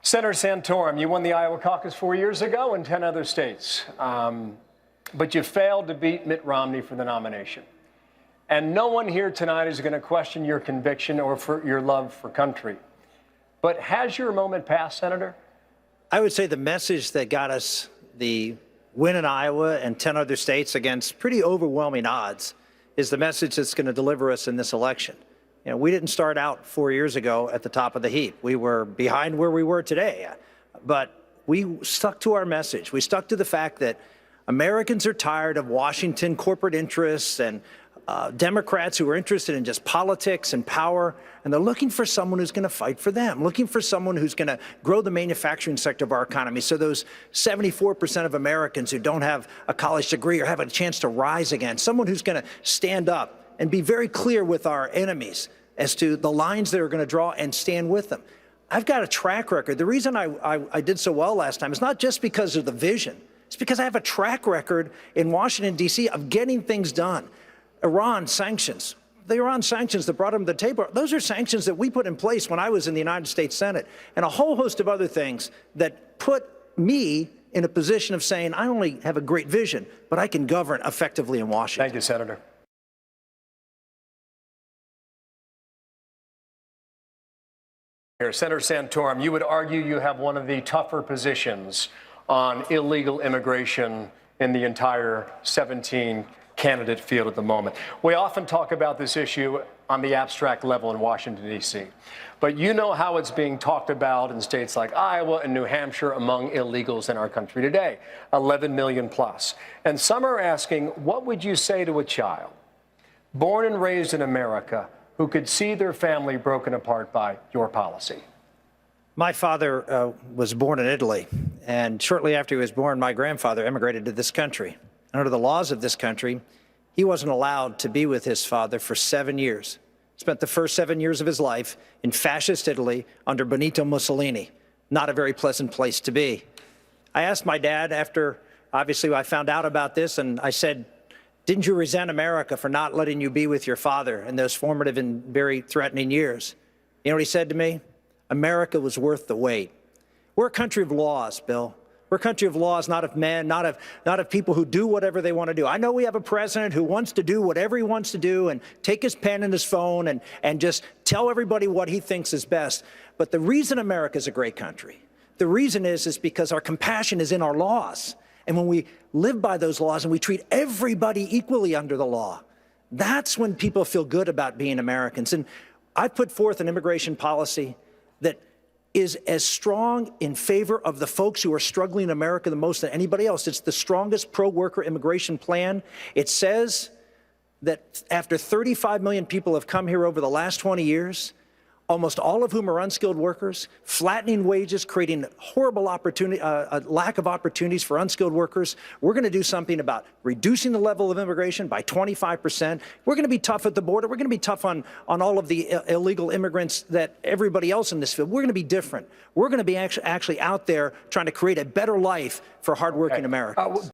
Senator Santorum, you won the Iowa caucus 4 years ago in 10 other states, but you failed to beat Mitt Romney for the nomination. And no one here tonight is going to question your conviction or for your love for country. But has your moment passed, Senator? I would say the message that got us the win in Iowa and 10 other states against pretty overwhelming odds is the message that's going to deliver us in this election. You know, we didn't start out 4 years ago at the top of the heap. We were behind where we were today, but we stuck to our message. We stuck to the fact that Americans are tired of Washington corporate interests and Democrats who are interested in just politics and power, and they're looking for someone who's going to fight for them, looking for someone who's going to grow the manufacturing sector of our economy. So those 74% of Americans who don't have a college degree or have a chance to rise again, someone who's going to stand up and be very clear with our enemies as to the lines that are going to draw and stand with them. I've got a track record. The reason I did so well last time is not just because of the vision. It's because I have a track record in Washington, D.C. of getting things done. Iran sanctions. The Iran sanctions that brought them to the table, those are sanctions that we put in place when I was in the United States Senate, and a whole host of other things that put me in a position of saying, I only have a great vision, but I can govern effectively in Washington. Thank you, Senator. Senator Santorum, you would argue you have one of the tougher positions on illegal immigration in the entire 17 candidate field at the moment. We often talk about this issue on the abstract level in Washington, D.C., but you know how it's being talked about in states like Iowa and New Hampshire among illegals in our country today, 11 million plus. And some are asking, what would you say to a child born and raised in America who could see their family broken apart by your policy? My father was born in Italy, and shortly after he was born, my grandfather immigrated to this country. Under the laws of this country, he wasn't allowed to be with his father for 7 years. Spent the first 7 years of his life in fascist Italy under Benito Mussolini. Not a very pleasant place to be. I asked my dad after, obviously, I found out about this, and I said, didn't you resent America for not letting you be with your father in those formative and very threatening years? You know what he said to me? America was worth the wait. We're a country of laws, Bill. We're a country of laws, not of men, not of people who do whatever they want to do. I know we have a president who wants to do whatever he wants to do and take his pen and his phone and just tell everybody what he thinks is best. But the reason America is a great country, the reason is because our compassion is in our laws. And when we live by those laws and we treat everybody equally under the law, that's when people feel good about being Americans. And I put forth an immigration policy that is as strong in favor of the folks who are struggling in America the most than anybody else. It's the strongest pro-worker immigration plan. It says that after 35 million people have come here over the last 20 years, almost all of whom are unskilled workers, flattening wages, creating horrible opportunity, a lack of opportunities for unskilled workers. We're going to do something about reducing the level of immigration by 25%. We're going to be tough at the border. We're going to be tough on all of the illegal immigrants that everybody else in this field. We're going to be different. We're going to be actually out there trying to create a better life for hardworking Americans.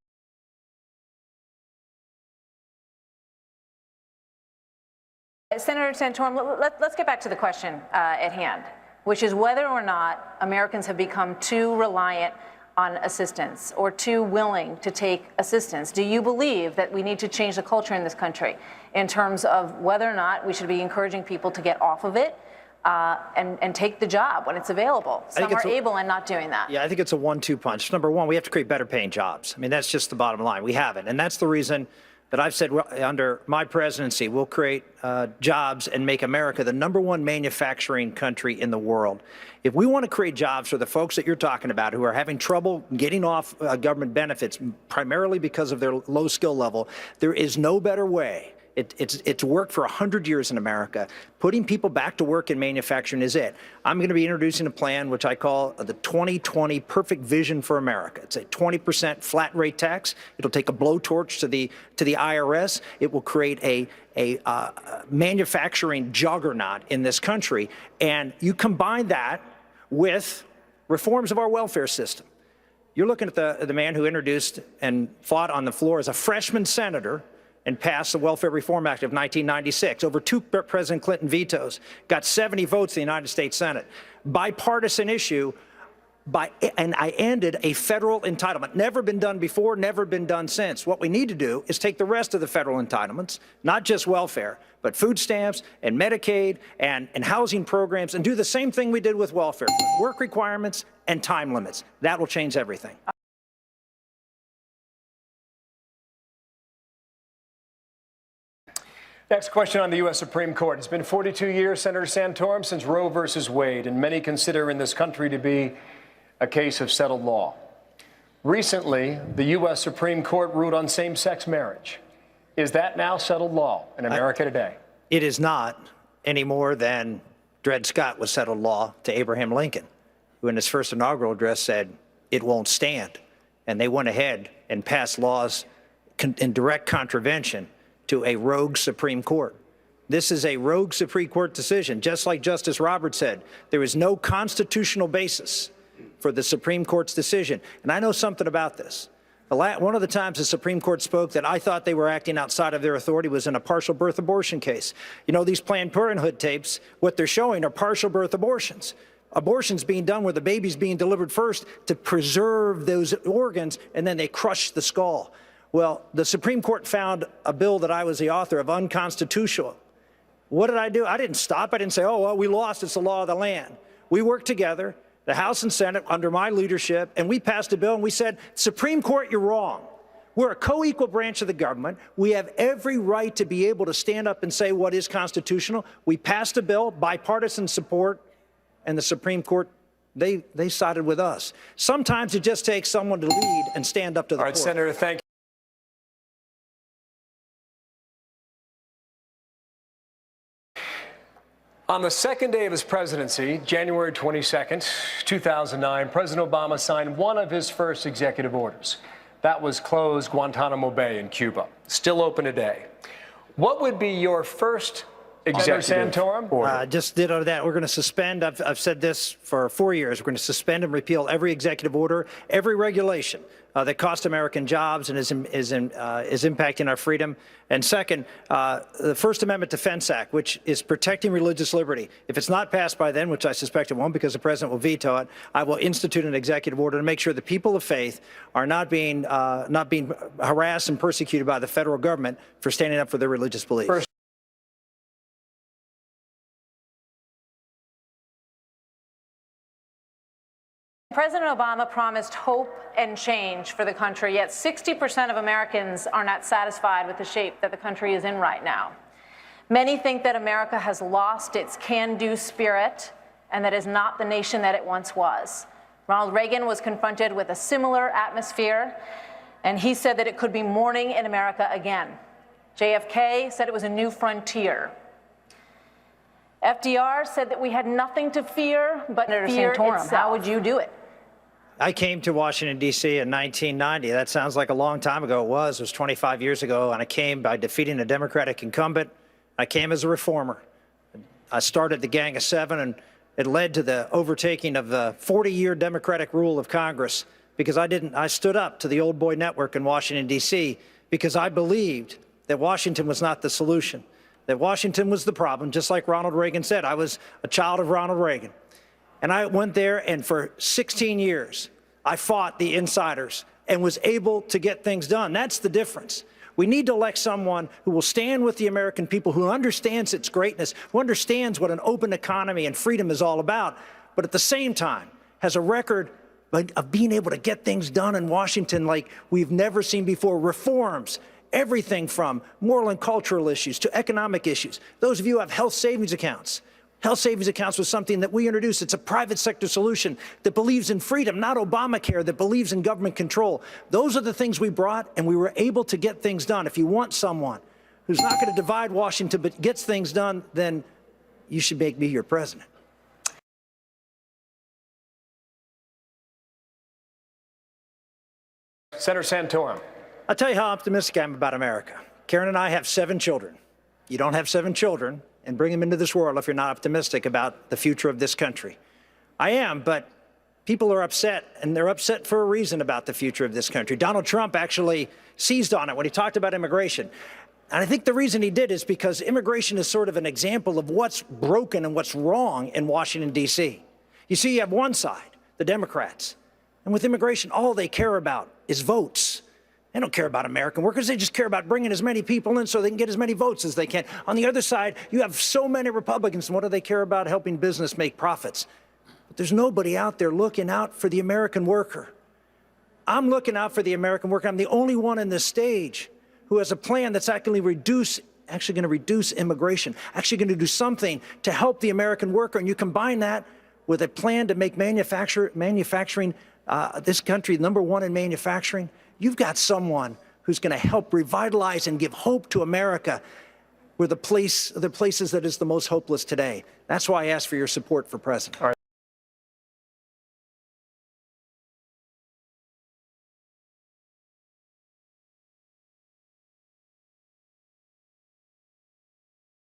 Senator Santorum, let's get back to the question at hand, which is whether or not Americans have become too reliant on assistance or too willing to take assistance. Do you believe that we need to change the culture in this country in terms of whether or not we should be encouraging people to get off of it and take the job when it's available? Some are able and not doing that. Yeah, I think it's a 1-2 punch. Number one, we have to create better paying jobs. I mean, that's just the bottom line. We haven't. And that's the reason that I've said under my presidency, we'll create jobs and make America the #1 manufacturing country in the world. If we want to create jobs for the folks that you're talking about who are having trouble getting off government benefits, primarily because of their low skill level, there is no better way. It's worked for 100 years in America. Putting people back to work in manufacturing is it. I'm going to be introducing a plan which I call the 2020 Perfect Vision for America. It's a 20% flat rate tax. It'll take a blowtorch to the IRS. It will create a manufacturing juggernaut in this country. And you combine that with reforms of our welfare system. You're looking at the man who introduced and fought on the floor as a freshman senator and passed the Welfare Reform Act of 1996, over 2 President Clinton vetoes, got 70 votes in the United States Senate. Bipartisan issue. and I ended a federal entitlement. Never been done before, never been done since. What we need to do is take the rest of the federal entitlements, not just welfare, but food stamps and Medicaid and housing programs, and do the same thing we did with welfare, work requirements and time limits. That will change everything. Next question on the U.S. Supreme Court. It's been 42 years, Senator Santorum, since Roe versus Wade, and many consider in this country to be a case of settled law. Recently, the U.S. Supreme Court ruled on same-sex marriage. Is that now settled law in America today? It is not any more than Dred Scott was settled law to Abraham Lincoln, who in his first inaugural address said, it won't stand. And they went ahead and passed laws in direct contravention to a rogue Supreme Court. This is a rogue Supreme Court decision. Just like Justice Roberts said, there is no constitutional basis for the Supreme Court's decision. And I know something about this. One of the times the Supreme Court spoke that I thought they were acting outside of their authority was in a partial birth abortion case. You know, these Planned Parenthood tapes, what they're showing are partial birth abortions. Abortions being done where the baby's being delivered first to preserve those organs, and then they crush the skull. Well, the Supreme Court found a bill that I was the author of unconstitutional. What did I do? I didn't stop. I didn't say, oh, well, we lost. It's the law of the land. We worked together, the House and Senate, under my leadership, and we passed a bill, and we said, Supreme Court, you're wrong. We're a co-equal branch of the government. We have every right to be able to stand up and say what is constitutional. We passed a bill, bipartisan support, and the Supreme Court, they sided with us. Sometimes it just takes someone to lead and stand up to the court. All right, Senator, thank you. On the second day of his presidency, January 22nd, 2009, President Obama signed one of his first executive orders. That was close Guantanamo Bay in Cuba, still open today. What would be your first executive order? Just ditto that. We're going to suspend, I've said this for 4 years, we're going to suspend and repeal every executive order, every regulation that cost American jobs and is impacting our freedom. And second, the First Amendment Defense Act, which is protecting religious liberty. If it's not passed by then, which I suspect it won't because the president will veto it, I will institute an executive order to make sure the people of faith are not being harassed and persecuted by the federal government for standing up for their religious beliefs. President Obama promised hope and change for the country, yet 60% of Americans are not satisfied with the shape that the country is in right now. Many think that America has lost its can-do spirit and that is not the nation that it once was. Ronald Reagan was confronted with a similar atmosphere, and he said that it could be morning in America again. JFK said it was a new frontier. FDR said that we had nothing to fear but fear itself. How would you do it? I came to Washington, D.C. in 1990. That sounds like a long time ago. It was 25 years ago, and I came by defeating a Democratic incumbent. I came as a reformer. I started the Gang of Seven, and it led to the overtaking of the 40-year Democratic rule of Congress because I stood up to the old boy network in Washington, D.C. because I believed that Washington was not the solution, that Washington was the problem, just like Ronald Reagan said. I was a child of Ronald Reagan. And I went there, and for 16 years, I fought the insiders and was able to get things done. That's the difference. We need to elect someone who will stand with the American people, who understands its greatness, who understands what an open economy and freedom is all about, but at the same time has a record of being able to get things done in Washington like we've never seen before. Reforms, everything from moral and cultural issues to economic issues. Those of you who have health savings accounts. Health savings accounts was something that we introduced. It's a private sector solution that believes in freedom, not Obamacare, that believes in government control. Those are the things we brought, and we were able to get things done. If you want someone who's not going to divide Washington but gets things done, then you should make me your president. Senator Santorum. I'll tell you how optimistic I am about America. Karen and I have 7 children. You don't have 7 children and bring them into this world if you're not optimistic about the future of this country. I am, but people are upset, and they're upset for a reason about the future of this country. Donald Trump actually seized on it when he talked about immigration. And I think the reason he did is because immigration is sort of an example of what's broken and what's wrong in Washington, D.C. You see, you have one side the Democrats. And with immigration, all they care about is votes. They don't care about American workers. They just care about bringing as many people in so they can get as many votes as they can. On the other side, you have so many Republicans, and what do they care about? Helping business make profits. But there's nobody out there looking out for the American worker. I'm looking out for the American worker. I'm the only one in this stage who has a plan that's actually going to reduce immigration, actually going to do something to help the American worker. And you combine that with a plan to make manufacturing this country #1 in manufacturing, you've got someone who's going to help revitalize and give hope to America where the places that is the most hopeless today. That's why I ask for your support for president.